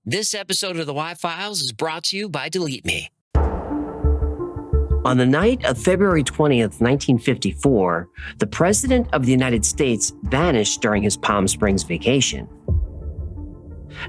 This episode of the Y-Files is brought to you by Delete Me. On the night of February 20th, 1954, the President of the United States vanished during his Palm Springs vacation.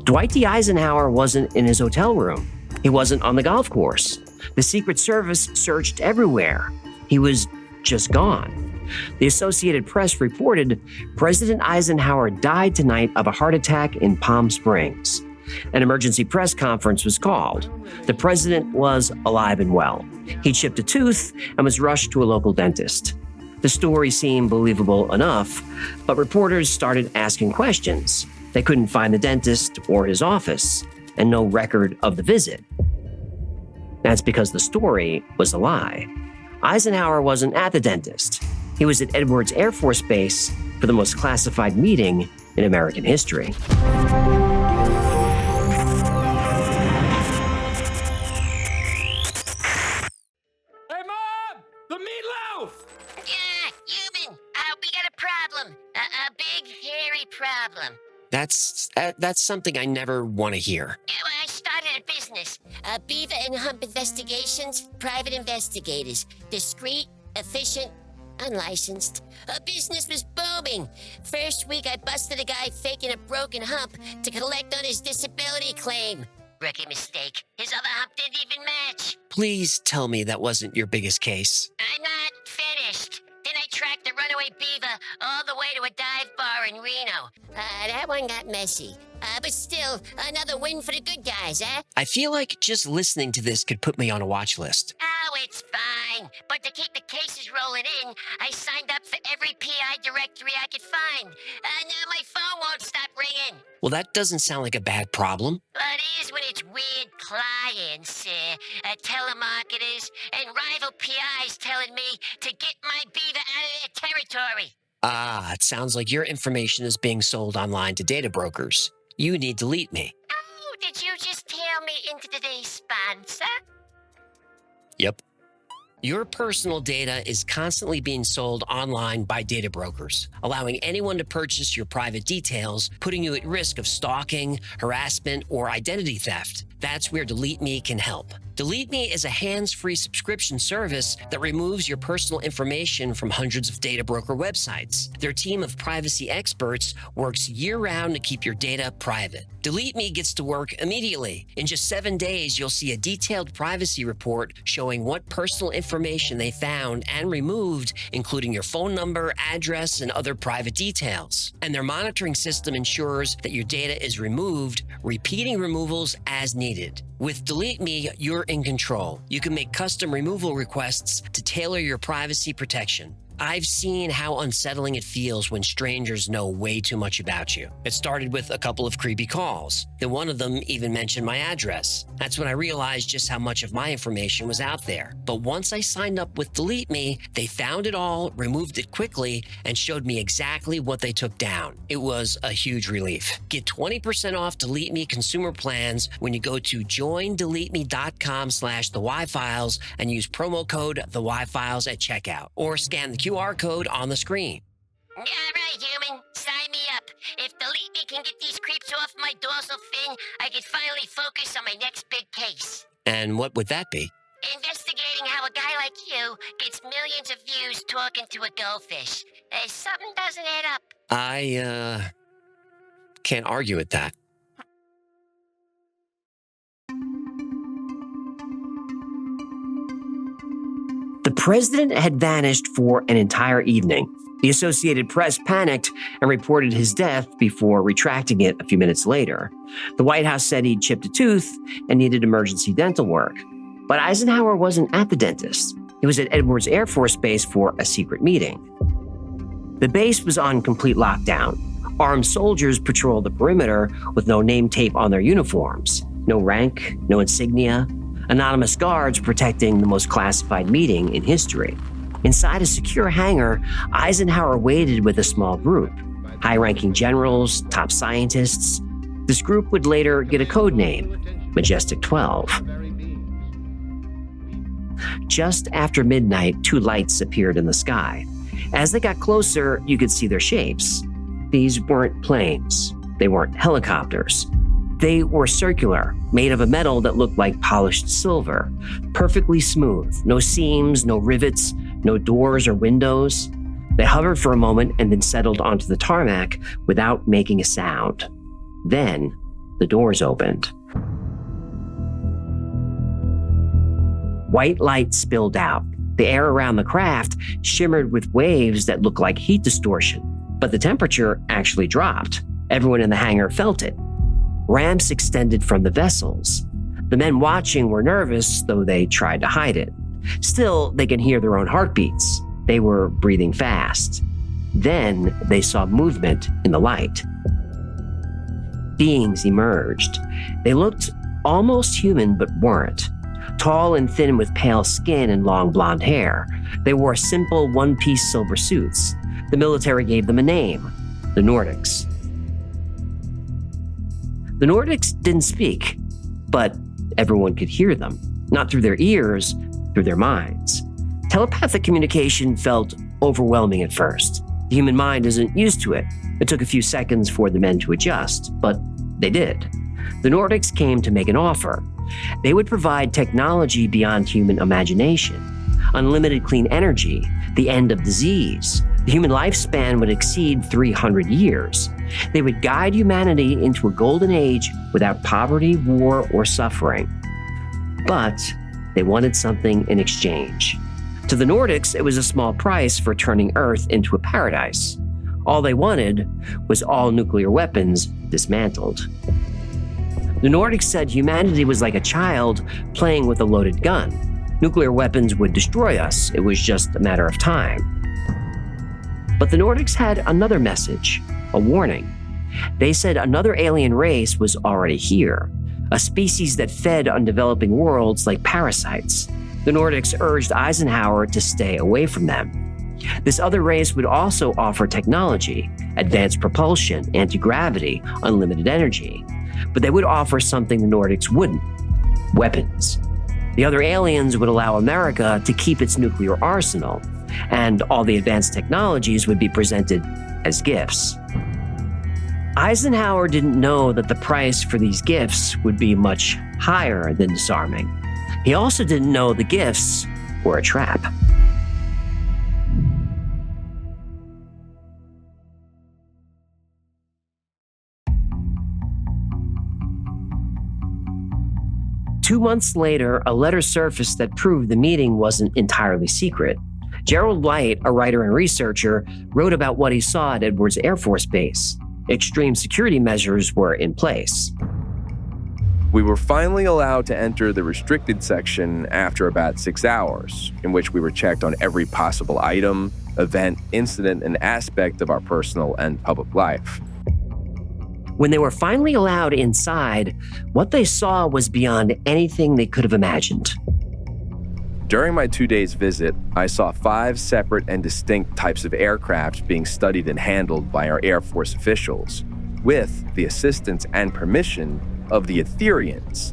Dwight D. Eisenhower wasn't in his hotel room. He wasn't on the golf course. The Secret Service searched everywhere. He was just gone. The Associated Press reported President Eisenhower died tonight of a heart attack in Palm Springs. An emergency press conference was called. The president was alive and well. He chipped a tooth and was rushed to a local dentist. The story seemed believable enough, but reporters started asking questions. They couldn't find the dentist or his office, and no record of the visit. That's because the story was a lie. Eisenhower wasn't at the dentist. He was at Edwards Air Force Base for the most classified meeting in American history. Hey, Mom! The meatloaf! Yeah, human. We got a problem. A big, hairy problem. That's something I never want to hear. Yeah, well, I started a business. Beaver and Hump Investigations, private investigators. Discreet, efficient, unlicensed. Business was booming. First week, I busted a guy faking a broken hump to collect on his disability claim. Rookie mistake. His other hump didn't even match. Please tell me that wasn't your biggest case. I'm not finished. Then I tracked the runaway beaver all the way to a dive bar in Reno. That one got messy. But still, another win for the good guys, eh? I feel like just listening to this could put me on a watch list. Oh, it's fine. But to keep the cases rolling in, I signed up for every PI directory I could find. Now my phone won't stop ringing. Well, that doesn't sound like a bad problem. Well, it is when it's weird clients, telemarketers, and rival PIs telling me to get my beaver out of their territory. It sounds like your information is being sold online to data brokers. You need Delete Me. Oh, did you just tail me into today's sponsor? Yep. Your personal data is constantly being sold online by data brokers, allowing anyone to purchase your private details, putting you at risk of stalking, harassment, or identity theft. That's where Delete Me can help. Delete Me is a hands-free subscription service that removes your personal information from hundreds of data broker websites. Their team of privacy experts works year-round to keep your data private. Delete Me gets to work immediately. In just 7 days, you'll see a detailed privacy report showing what personal information they found and removed, including your phone number, address, and other private details. And their monitoring system ensures that your data is removed, repeating removals as needed. With Delete Me, you're in control. You can make custom removal requests to tailor your privacy protection. I've seen how unsettling it feels when strangers know way too much about you. It started with a couple of creepy calls. Then one of them even mentioned my address. That's when I realized just how much of my information was out there. But once I signed up with Delete Me, they found it all, removed it quickly, and showed me exactly what they took down. It was a huge relief. Get 20% off Delete Me consumer plans when you go to joindeleteme.com/the-Y-Files and use promo code the-Y-Files at checkout, or scan the QR code on the screen. All right, human. Sign me up. If Delete Me can get these creeps off my dorsal fin, I can finally focus on my next big case. And what would that be? Investigating how a guy like you gets millions of views talking to a goldfish. Something doesn't add up. I, can't argue with that. The president had vanished for an entire evening. The Associated Press panicked and reported his death before retracting it a few minutes later. The White House said he'd chipped a tooth and needed emergency dental work. But Eisenhower wasn't at the dentist. He was at Edwards Air Force Base for a secret meeting. The base was on complete lockdown. Armed soldiers patrolled the perimeter with no name tape on their uniforms, no rank, no insignia. Anonymous guards protecting the most classified meeting in history. Inside a secure hangar, Eisenhower waited with a small group, high-ranking generals, top scientists. This group would later get a code name, Majestic 12. Just after midnight, 2 lights appeared in the sky. As they got closer, you could see their shapes. These weren't planes. They weren't helicopters. They were circular, made of a metal that looked like polished silver, perfectly smooth, no seams, no rivets, no doors or windows. They hovered for a moment and then settled onto the tarmac without making a sound. Then, the doors opened. White light spilled out. The air around the craft shimmered with waves that looked like heat distortion, but the temperature actually dropped. Everyone in the hangar felt it. Ramps extended from the vessels. The men watching were nervous, though they tried to hide it. Still, they could hear their own heartbeats. They were breathing fast. Then they saw movement in the light. Beings emerged. They looked almost human, but weren't. Tall and thin with pale skin and long blonde hair. They wore simple one-piece silver suits. The military gave them a name, the Nordics. The Nordics didn't speak, but everyone could hear them, not through their ears, through their minds. Telepathic communication felt overwhelming at first. The human mind isn't used to it. It took a few seconds for the men to adjust, but they did. The Nordics came to make an offer. They would provide technology beyond human imagination, unlimited clean energy, the end of disease. The human lifespan would exceed 300 years. They would guide humanity into a golden age without poverty, war, or suffering. But they wanted something in exchange. To the Nordics, it was a small price for turning Earth into a paradise. All they wanted was all nuclear weapons dismantled. The Nordics said humanity was like a child playing with a loaded gun. Nuclear weapons would destroy us. It was just a matter of time. But the Nordics had another message, a warning. They said another alien race was already here, a species that fed on developing worlds like parasites. The Nordics urged Eisenhower to stay away from them. This other race would also offer technology, advanced propulsion, anti-gravity, unlimited energy. But they would offer something the Nordics wouldn't: weapons. The other aliens would allow America to keep its nuclear arsenal, and all the advanced technologies would be presented as gifts. Eisenhower didn't know that the price for these gifts would be much higher than disarming. He also didn't know the gifts were a trap. Two months later, a letter surfaced that proved the meeting wasn't entirely secret. Gerald Light, a writer and researcher, wrote about what he saw at Edwards Air Force Base. Extreme security measures were in place. We were finally allowed to enter the restricted section after about 6 hours, in which we were checked on every possible item, event, incident, and aspect of our personal and public life. When they were finally allowed inside, what they saw was beyond anything they could have imagined. During my 2 days visit, I saw 5 separate and distinct types of aircraft being studied and handled by our Air Force officials, with the assistance and permission of the Etherians.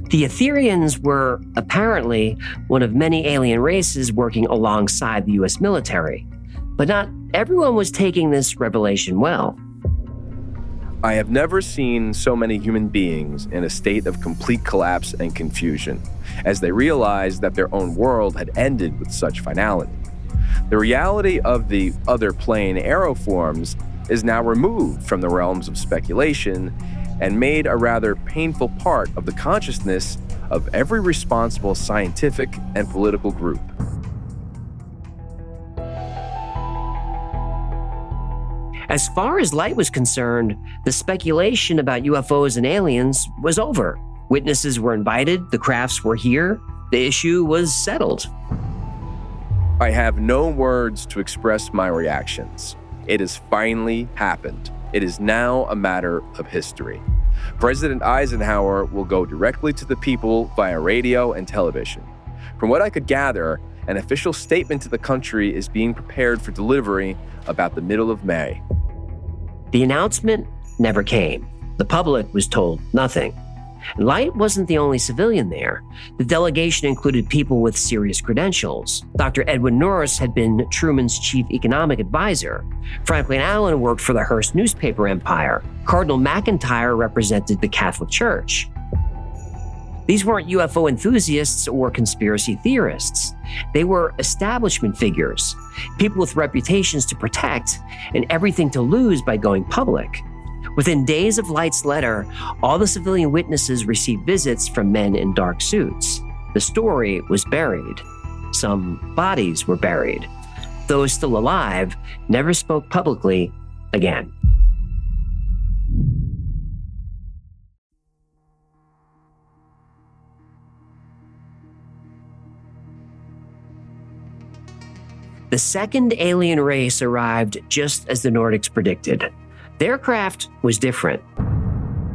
The Etherians were apparently one of many alien races working alongside the US military, but not everyone was taking this revelation well. I have never seen so many human beings in a state of complete collapse and confusion, as they realized that their own world had ended with such finality. The reality of the other plane aeroforms is now removed from the realms of speculation and made a rather painful part of the consciousness of every responsible scientific and political group. As far as Light was concerned, the speculation about UFOs and aliens was over. Witnesses were invited, the crafts were here, the issue was settled. I have no words to express my reactions. It has finally happened. It is now a matter of history. President Eisenhower will go directly to the people via radio and television. From what I could gather, an official statement to the country is being prepared for delivery about the middle of May. The announcement never came. The public was told nothing. Light wasn't the only civilian there. The delegation included people with serious credentials. Dr. Edwin Norris had been Truman's chief economic advisor. Franklin Allen worked for the Hearst newspaper empire. Cardinal McIntyre represented the Catholic Church. These weren't UFO enthusiasts or conspiracy theorists. They were establishment figures, people with reputations to protect and everything to lose by going public. Within days of Light's letter, all the civilian witnesses received visits from men in dark suits. The story was buried. Some bodies were buried. Those still alive never spoke publicly again. The second alien race arrived just as the Nordics predicted. Their craft was different.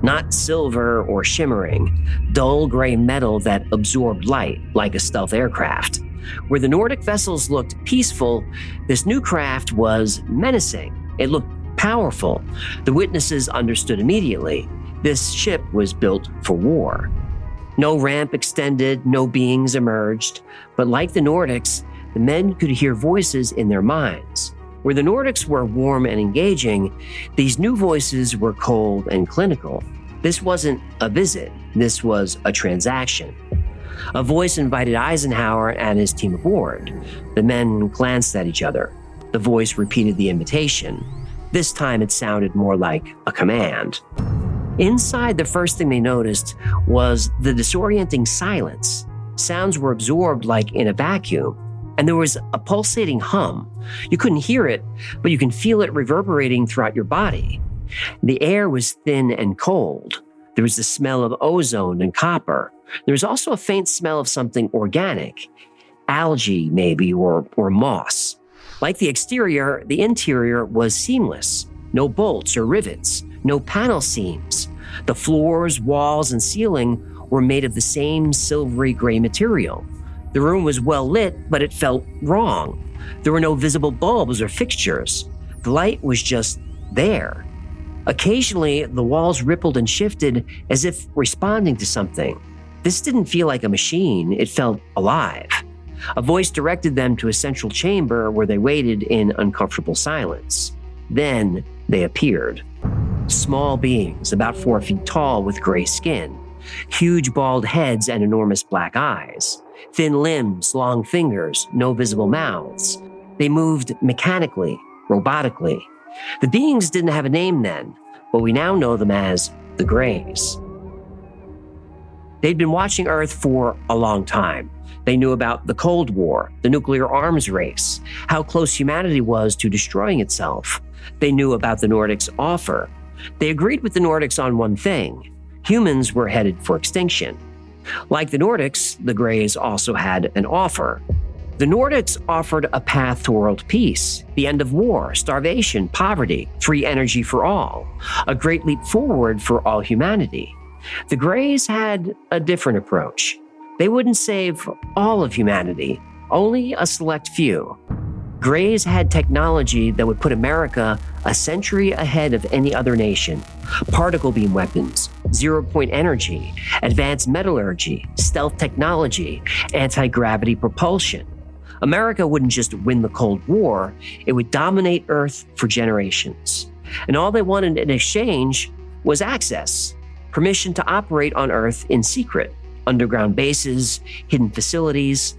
Not silver or shimmering, dull gray metal that absorbed light like a stealth aircraft. Where the Nordic vessels looked peaceful, this new craft was menacing. It looked powerful. The witnesses understood immediately. This ship was built for war. No ramp extended, no beings emerged, but like the Nordics, the men could hear voices in their minds. Where the Nordics were warm and engaging, these new voices were cold and clinical. This wasn't a visit, this was a transaction. A voice invited Eisenhower and his team aboard. The men glanced at each other. The voice repeated the invitation. This time it sounded more like a command. Inside, the first thing they noticed was the disorienting silence. Sounds were absorbed like in a vacuum. And there was a pulsating hum. You couldn't hear it, but you can feel it reverberating throughout your body. The air was thin and cold. There was the smell of ozone and copper. There was also a faint smell of something organic, algae maybe, or moss. Like the exterior, the interior was seamless. No bolts or rivets, no panel seams. The floors, walls, and ceiling were made of the same silvery gray material. The room was well lit, but it felt wrong. There were no visible bulbs or fixtures. The light was just there. Occasionally, the walls rippled and shifted as if responding to something. This didn't feel like a machine, it felt alive. A voice directed them to a central chamber where they waited in uncomfortable silence. Then they appeared. Small beings, about 4 feet tall with gray skin, huge bald heads and enormous black eyes. Thin limbs, long fingers, no visible mouths. They moved mechanically, robotically. The beings didn't have a name then, but we now know them as the Greys. They'd been watching Earth for a long time. They knew about the Cold War, the nuclear arms race, how close humanity was to destroying itself. They knew about the Nordics' offer. They agreed with the Nordics on one thing: humans were headed for extinction. Like the Nordics, the Greys also had an offer. The Nordics offered a path to world peace, the end of war, starvation, poverty, free energy for all, a great leap forward for all humanity. The Greys had a different approach. They wouldn't save all of humanity, only a select few. Greys had technology that would put America a century ahead of any other nation. Particle beam weapons, zero-point energy, advanced metallurgy, stealth technology, anti-gravity propulsion. America wouldn't just win the Cold War, it would dominate Earth for generations. And all they wanted in exchange was access, permission to operate on Earth in secret, underground bases, hidden facilities,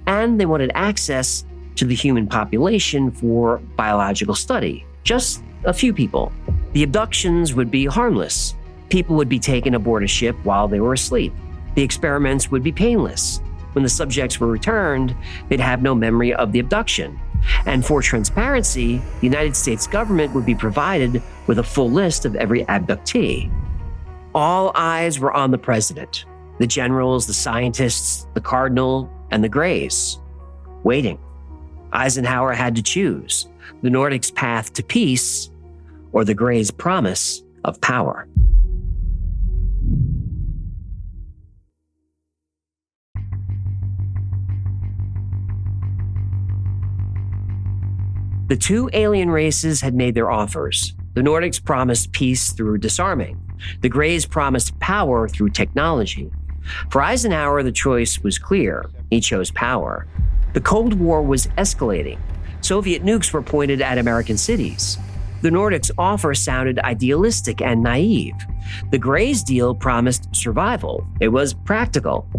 and they wanted access to the human population for biological study. Just a few people. The abductions would be harmless. People would be taken aboard a ship while they were asleep. The experiments would be painless. When the subjects were returned, they'd have no memory of the abduction. And for transparency, the United States government would be provided with a full list of every abductee. All eyes were on the president, the generals, the scientists, the cardinal, and the Greys, waiting. Eisenhower had to choose the Nordics' path to peace or the Greys' promise of power. The two alien races had made their offers. The Nordics promised peace through disarming. The Greys promised power through technology. For Eisenhower, the choice was clear. He chose power. The Cold War was escalating. Soviet nukes were pointed at American cities. The Nordics' offer sounded idealistic and naive. The Greys' deal promised survival. It was practical.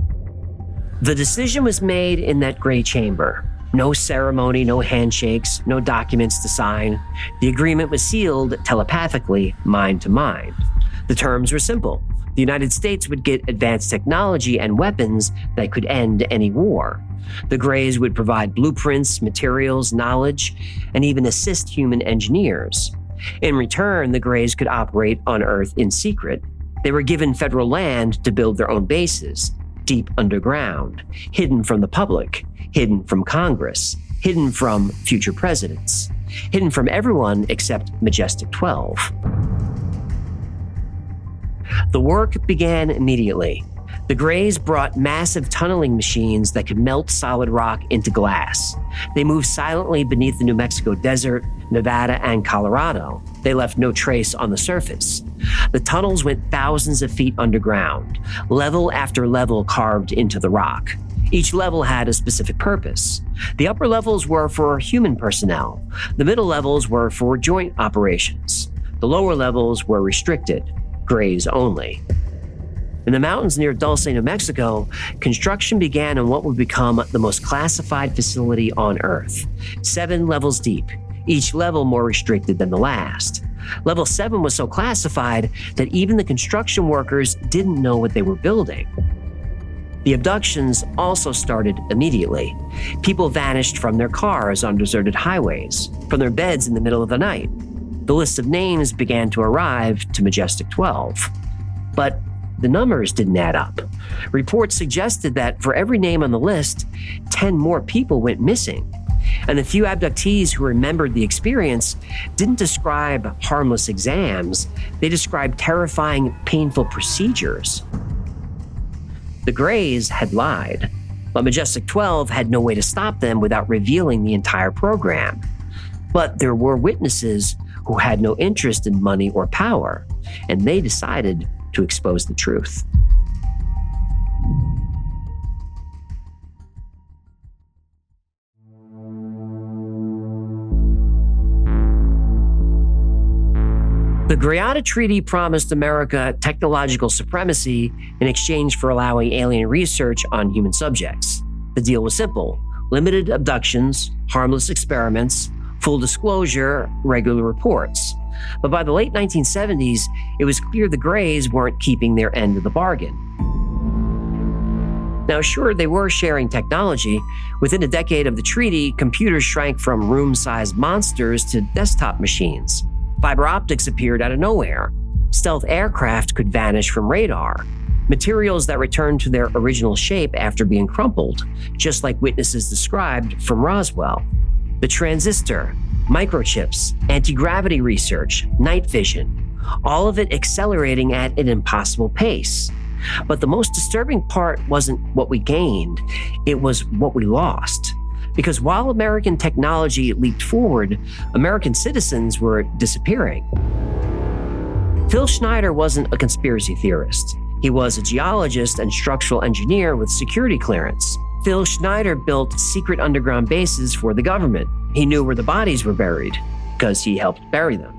The decision was made in that gray chamber. No ceremony, no handshakes, no documents to sign. The agreement was sealed telepathically, mind to mind. The terms were simple. The United States would get advanced technology and weapons that could end any war. The Greys would provide blueprints, materials, knowledge, and even assist human engineers. In return, the Greys could operate on Earth in secret. They were given federal land to build their own bases, deep underground, hidden from the public, hidden from Congress, hidden from future presidents, hidden from everyone except Majestic 12. The work began immediately. The Greys brought massive tunneling machines that could melt solid rock into glass. They moved silently beneath the New Mexico desert, Nevada, and Colorado. They left no trace on the surface. The tunnels went thousands of feet underground, level after level carved into the rock. Each level had a specific purpose. The upper levels were for human personnel. The middle levels were for joint operations. The lower levels were restricted, Greys only. In the mountains near Dulce, New Mexico, construction began on what would become the most classified facility on Earth. 7 levels deep, each level more restricted than the last. Level 7 was so classified that even the construction workers didn't know what they were building. The abductions also started immediately. People vanished from their cars on deserted highways, from their beds in the middle of the night. The list of names began to arrive to Majestic 12. But the numbers didn't add up. Reports suggested that for every name on the list, 10 more people went missing. And the few abductees who remembered the experience didn't describe harmless exams. They described terrifying, painful procedures. The Greys had lied, but Majestic 12 had no way to stop them without revealing the entire program. But there were witnesses who had no interest in money or power, and they decided to expose the truth. The Greada Treaty promised America technological supremacy in exchange for allowing alien research on human subjects. The deal was simple: limited abductions, harmless experiments, full disclosure, regular reports. But by the late 1970s, it was clear the Greys weren't keeping their end of the bargain. Now, sure, they were sharing technology. Within a decade of the treaty, computers shrank from room-sized monsters to desktop machines. Fiber optics appeared out of nowhere. Stealth aircraft could vanish from radar. Materials that returned to their original shape after being crumpled, just like witnesses described from Roswell. The transistor, microchips, anti-gravity research, night vision, all of it accelerating at an impossible pace. But the most disturbing part wasn't what we gained, it was what we lost. Because while American technology leaped forward, American citizens were disappearing. Phil Snyder wasn't a conspiracy theorist. He was a geologist and structural engineer with security clearance. Phil Snyder built secret underground bases for the government. He knew where the bodies were buried because he helped bury them.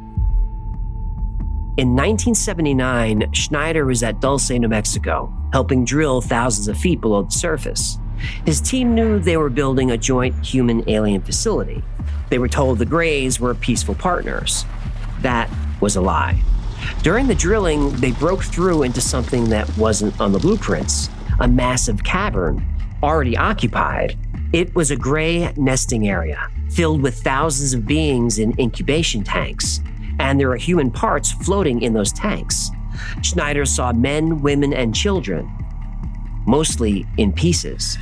In 1979, Snyder was at Dulce, New Mexico, helping drill thousands of feet below the surface. His team knew they were building a joint human-alien facility. They were told the Greys were peaceful partners. That was a lie. During the drilling, they broke through into something that wasn't on the blueprints, a massive cavern, already occupied. It was a gray nesting area, filled with thousands of beings in incubation tanks, and there were human parts floating in those tanks. Snyder saw men, women, and children, mostly in pieces.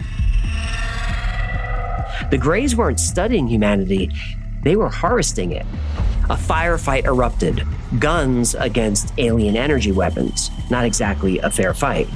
The Greys weren't studying humanity, they were harvesting it. A firefight erupted, guns against alien energy weapons, not exactly a fair fight.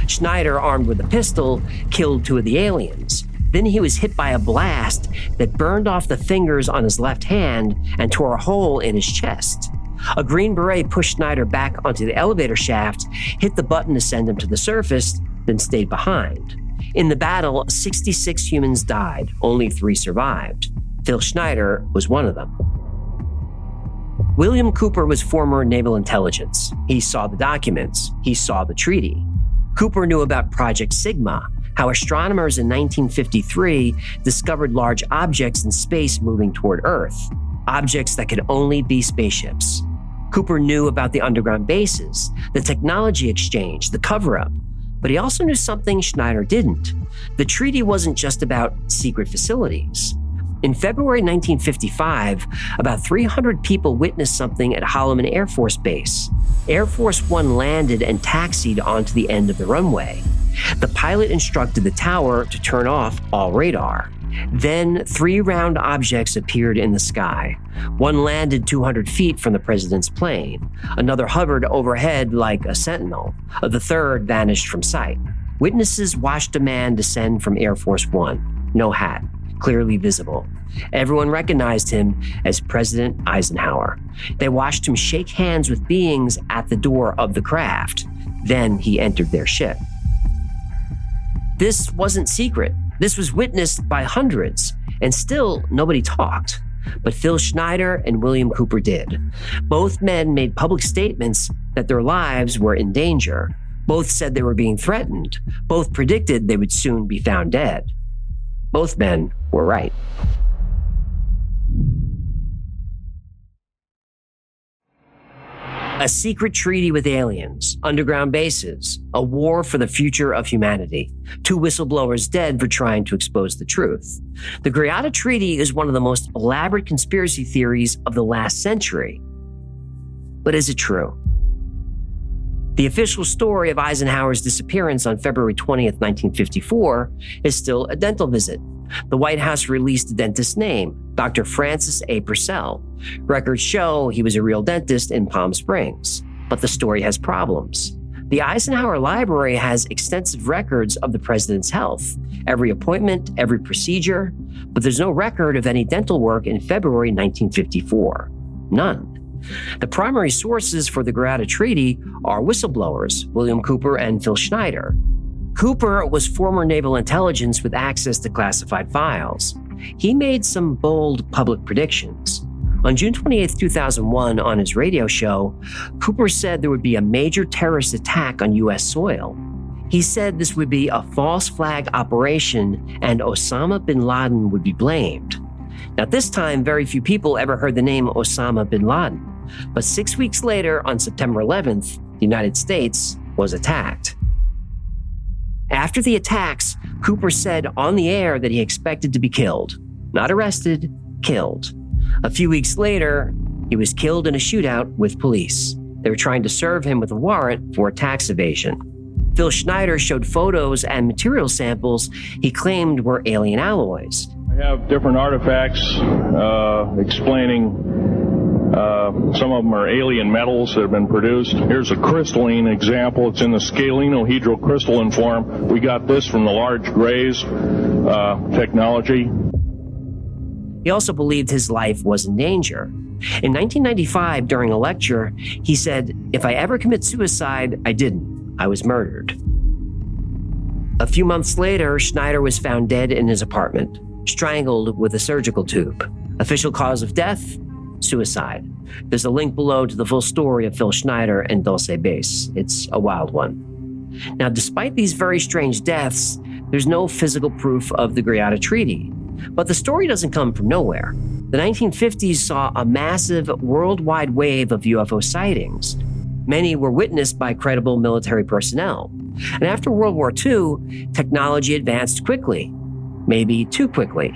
Snyder, armed with a pistol, killed 2 of the aliens. Then he was hit by a blast that burned off the fingers on his left hand and tore a hole in his chest. A Green Beret pushed Snyder back onto the elevator shaft, hit the button to send him to the surface, then stayed behind. In the battle, 66 humans died, only 3 survived. Phil Snyder was one of them. William Cooper was former naval intelligence. He saw the documents. He saw the treaty. Cooper knew about Project Sigma, how astronomers in 1953 discovered large objects in space moving toward Earth, objects that could only be spaceships. Cooper knew about the underground bases, the technology exchange, the cover-up, but he also knew something Snyder didn't. The treaty wasn't just about secret facilities. In February 1955, about 300 people witnessed something at Holloman Air Force Base. Air Force One landed and taxied onto the end of the runway. The pilot instructed the tower to turn off all radar. Then 3 round objects appeared in the sky. One landed 200 feet from the president's plane. Another hovered overhead like a sentinel. The third vanished from sight. Witnesses watched a man descend from Air Force One. No hat, clearly visible. Everyone recognized him as President Eisenhower. They watched him shake hands with beings at the door of the craft. Then he entered their ship. This wasn't secret. This was witnessed by hundreds, and still nobody talked. But Phil Snyder and William Cooper did. Both men made public statements that their lives were in danger. Both said they were being threatened. Both predicted they would soon be found dead. Both men were right. A secret treaty with aliens, underground bases, a war for the future of humanity. 2 whistleblowers dead for trying to expose the truth. The Greada Treaty is one of the most elaborate conspiracy theories of the last century. But is it true? The official story of Eisenhower's disappearance on February 20th, 1954 is still a dental visit. The White House released the dentist's name, Dr. Francis A. Purcell. Records show he was a real dentist in Palm Springs. But the story has problems. The Eisenhower Library has extensive records of the president's health, every appointment, every procedure, but there's no record of any dental work in February 1954. None. The primary sources for the Greada Treaty are whistleblowers, William Cooper and Phil Snyder. Cooper was former naval intelligence with access to classified files. He made some bold public predictions. On June 28, 2001, on his radio show, Cooper said there would be a major terrorist attack on U.S. soil. He said this would be a false flag operation and Osama bin Laden would be blamed. Now, at this time, very few people ever heard the name Osama bin Laden. But 6 weeks later, on September 11th, the United States was attacked. After the attacks, Cooper said on the air that he expected to be killed. Not arrested, killed. A few weeks later, he was killed in a shootout with police. They were trying to serve him with a warrant for tax evasion. Phil Snyder showed photos and material samples he claimed were alien alloys. I have different artifacts explaining some of them are alien metals that have been produced. Here's a crystalline example. It's in the scalenohedral crystalline form. We got this from the large grays technology. He also believed his life was in danger. In 1995, during a lecture, he said, "If I ever commit suicide, I didn't. I was murdered." A few months later, Snyder was found dead in his apartment, strangled with a surgical tube. Official cause of death? Suicide. There's a link below to the full story of Phil Snyder and Dulce Base. It's a wild one. Now, despite these very strange deaths, there's no physical proof of the Greada Treaty. But the story doesn't come from nowhere. The 1950s saw a massive worldwide wave of UFO sightings. Many were witnessed by credible military personnel. And after World War II, technology advanced quickly, maybe too quickly.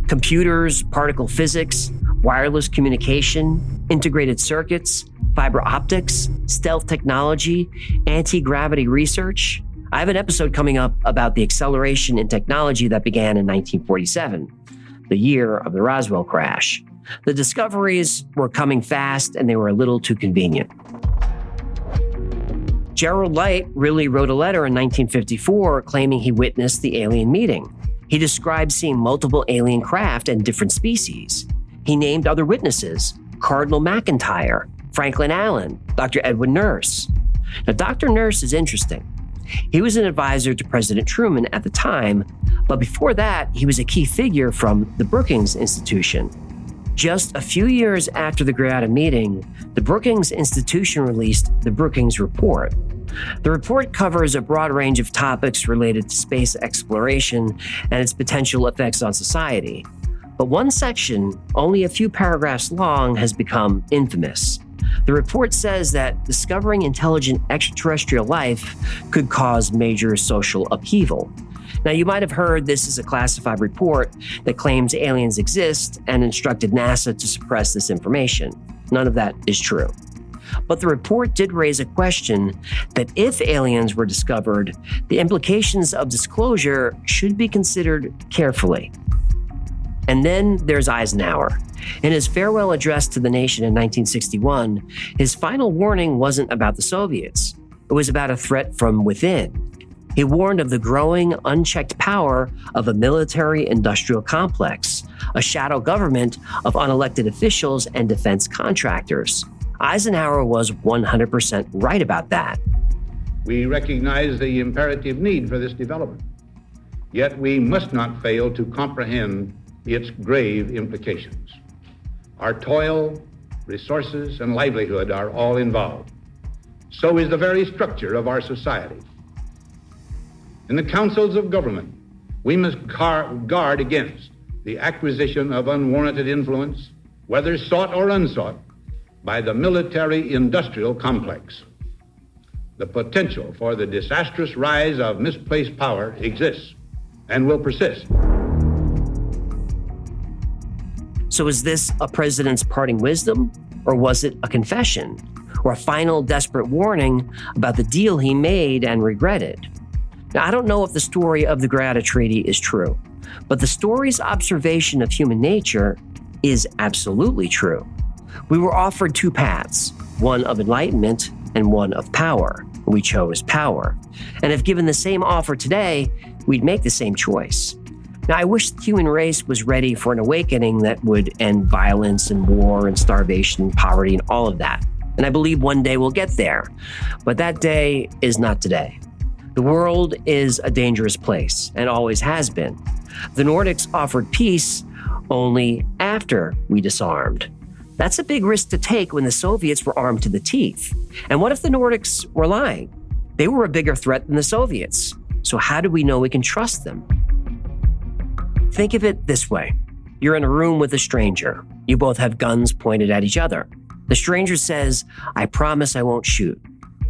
Computers, particle physics, wireless communication, integrated circuits, fiber optics, stealth technology, anti-gravity research. I have an episode coming up about the acceleration in technology that began in 1947, the year of the Roswell crash. The discoveries were coming fast and they were a little too convenient. Gerald Light really wrote a letter in 1954 claiming he witnessed the alien meeting. He described seeing multiple alien craft and different species. He named other witnesses, Cardinal McIntyre, Franklin Allen, Dr. Edwin Nurse. Now, Dr. Nurse is interesting. He was an advisor to President Truman at the time, but before that, he was a key figure from the Brookings Institution. Just a few years after the Greada meeting, the Brookings Institution released the Brookings Report. The report covers a broad range of topics related to space exploration and its potential effects on society. But one section, only a few paragraphs long, has become infamous. The report says that discovering intelligent extraterrestrial life could cause major social upheaval. Now, you might have heard this is a classified report that claims aliens exist and instructed NASA to suppress this information. None of that is true. But the report did raise a question that if aliens were discovered, the implications of disclosure should be considered carefully. And then there's Eisenhower. In his farewell address to the nation in 1961, his final warning wasn't about the Soviets. It was about a threat from within. He warned of the growing, unchecked power of a military-industrial complex, a shadow government of unelected officials and defense contractors. Eisenhower was 100% right about that. We recognize the imperative need for this development, yet we must not fail to comprehend its grave implications. Our toil, resources, and livelihood are all involved. So is the very structure of our society. In the councils of government, we must guard against the acquisition of unwarranted influence, whether sought or unsought, by the military-industrial complex. The potential for the disastrous rise of misplaced power exists and will persist. So is this a president's parting wisdom, or was it a confession, or a final desperate warning about the deal he made and regretted? Now, I don't know if the story of the Greada Treaty is true, but the story's observation of human nature is absolutely true. We were offered two paths, one of enlightenment and one of power. We chose power. And if given the same offer today, we'd make the same choice. Now, I wish the human race was ready for an awakening that would end violence and war and starvation and poverty and all of that. And I believe one day we'll get there. But that day is not today. The world is a dangerous place and always has been. The Nordics offered peace only after we disarmed. That's a big risk to take when the Soviets were armed to the teeth. And what if the Nordics were lying? They were a bigger threat than the Soviets. So how do we know we can trust them? Think of it this way. You're in a room with a stranger. You both have guns pointed at each other. The stranger says, "I promise I won't shoot,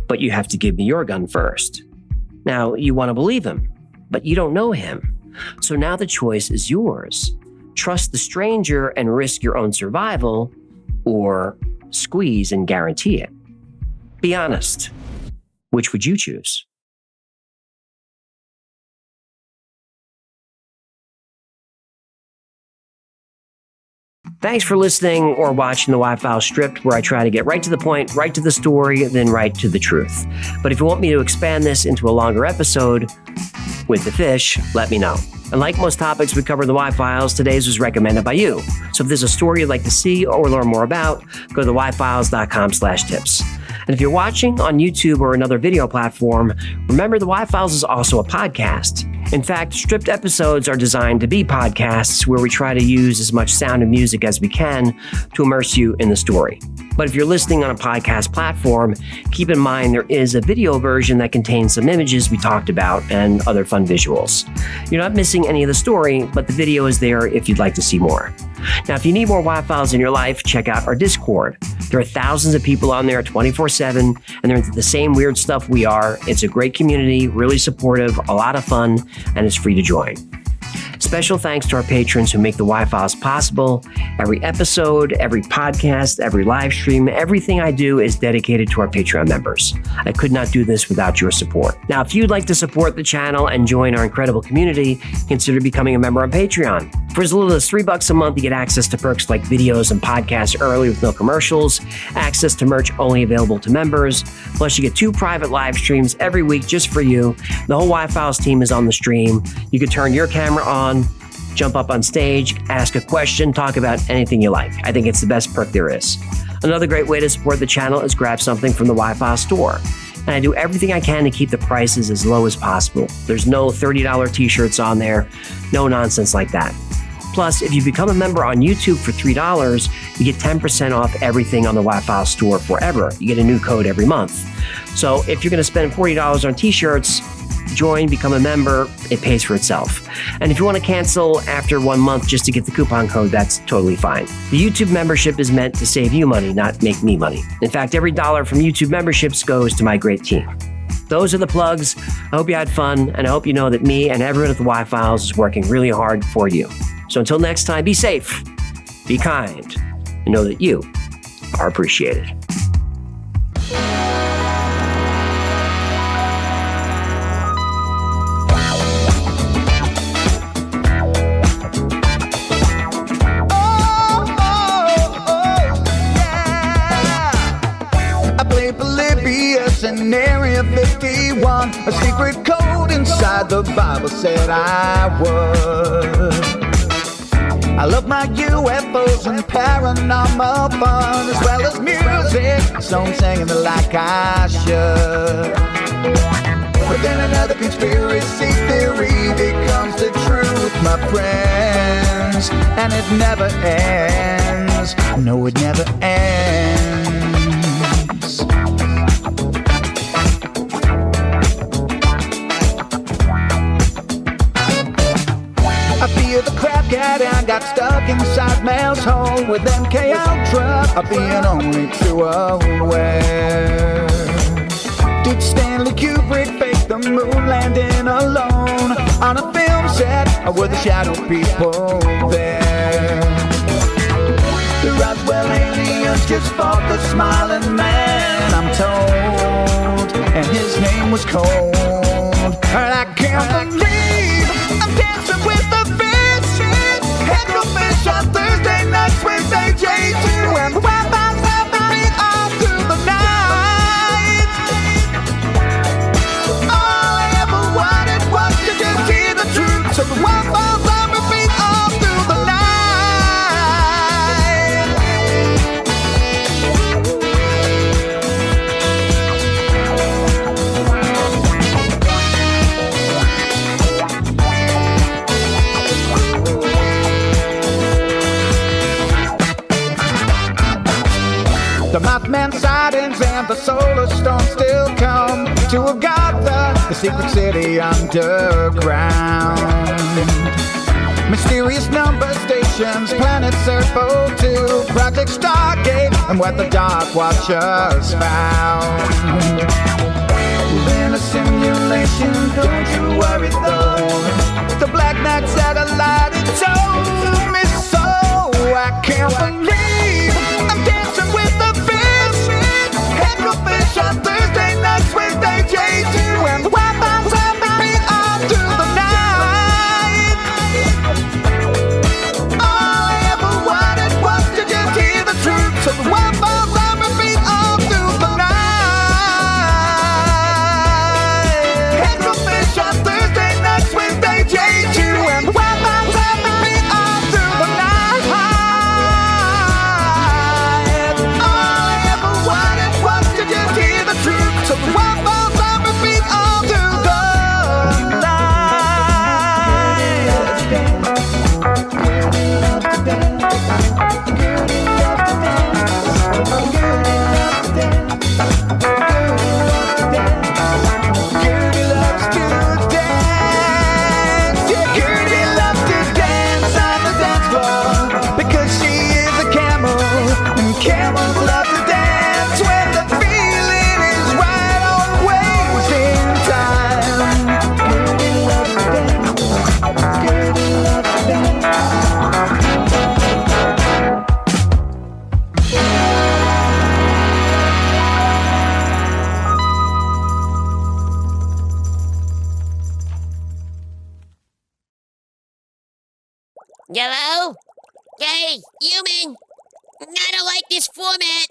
but you have to give me your gun first." Now, you want to believe him, but you don't know him. So now the choice is yours. Trust the stranger and risk your own survival, or squeeze and guarantee it. Be honest. Which would you choose? Thanks for listening or watching the Y-Files Stripped, where I try to get right to the point, right to the story, then right to the truth. But if you want me to expand this into a longer episode with the fish, let me know. And like most topics we cover in the Y-Files, today's was recommended by you. So if there's a story you'd like to see or learn more about, go to yfiles.com/tips. And if you're watching on YouTube or another video platform, remember the Y-Files is also a podcast. In fact, stripped episodes are designed to be podcasts where we try to use as much sound and music as we can to immerse you in the story. But if you're listening on a podcast platform, keep in mind there is a video version that contains some images we talked about and other fun visuals. You're not missing any of the story, but the video is there if you'd like to see more. Now, if you need more Y-Files in your life, check out our Discord. There are thousands of people on there 24/7, and they're into the same weird stuff we are. It's a great community, really supportive, a lot of fun, and it's free to join. Special thanks to our patrons who make the Y-Files possible. Every episode, every podcast, every live stream, everything I do is dedicated to our Patreon members. I could not do this without your support. Now, if you'd like to support the channel and join our incredible community, consider becoming a member on Patreon. For as little as $3 a month, you get access to perks like videos and podcasts early with no commercials, access to merch only available to members, plus you get 2 private live streams every week just for you. The whole Y-Files team is on the stream. You can turn your camera on, jump up on stage, ask a question, talk about anything you like. I think it's the best perk there is. Another great way to support the channel is grab something from the Wi-Fi store. And I do everything I can to keep the prices as low as possible. There's no $30 t-shirts on there, no nonsense like that. Plus, if you become a member on YouTube for $3, you get 10% off everything on the Wi-Fi store forever. You get a new code every month. So if you're going to spend $40 on t-shirts, join, become a member, it pays for itself. And if you want to cancel after 1 month just to get the coupon code, that's totally fine. The YouTube membership is meant to save you money, not make me money. In fact, every dollar from YouTube memberships goes to my great team. Those are the plugs. I hope you had fun, and I hope you know that me and everyone at the Y-Files is working really hard for you. So until next time, be safe, be kind, and know that you are appreciated. In Area 51, a secret code inside the Bible said I would. I love my UFOs and paranormal fun, as well as music, so I'm singing it like I should. But then another conspiracy theory becomes the truth, my friends, and it never ends. No, it never ends. I feel the crap cat and got stuck inside Mel's hole with MK Ultra, being only too aware. Did Stanley Kubrick fake the moon landing alone on a film set, or were the shadow people there? The Roswell aliens just fought the smiling man, I'm told, and his name was Cold. And I can't believe I'm dancing with the fishes. Headfish on Thursday nights, Wednesday J2, and the Wi-Fi's happening all through the night. All I ever wanted was to just hear the truth, so the Wi-Fi's on repeat all through the night. The Mothman sightings and the solar storm still come to Agatha, the secret city underground. Mysterious number stations, planet Earth 02, Project Stargate, and what the Dark Watchers found. We're in a simulation, don't you worry though. The Black Knight satellite, it told me so. I can't believe I'm dancing with the fishes. Headfish on Thursday nights, Wednesday J2, and the Wi-Fi's on repeat all through the night. All I ever wanted was to just hear the truth, so the Wi-Fi's on repeat all through the night. Headfish on Thursday nights, Wednesday J2, and the Wi-Fi's on repeat all through the night. So the Wi-Fi's on repeat all through the Gertie loves to dance. Gertie loves to dance on the dance floor because she is a camel, and camels love to dance when the feeling is right. Always in time. Gertie loves to dance. Gertie loves to dance. Hello? Hey, human! I don't like this format.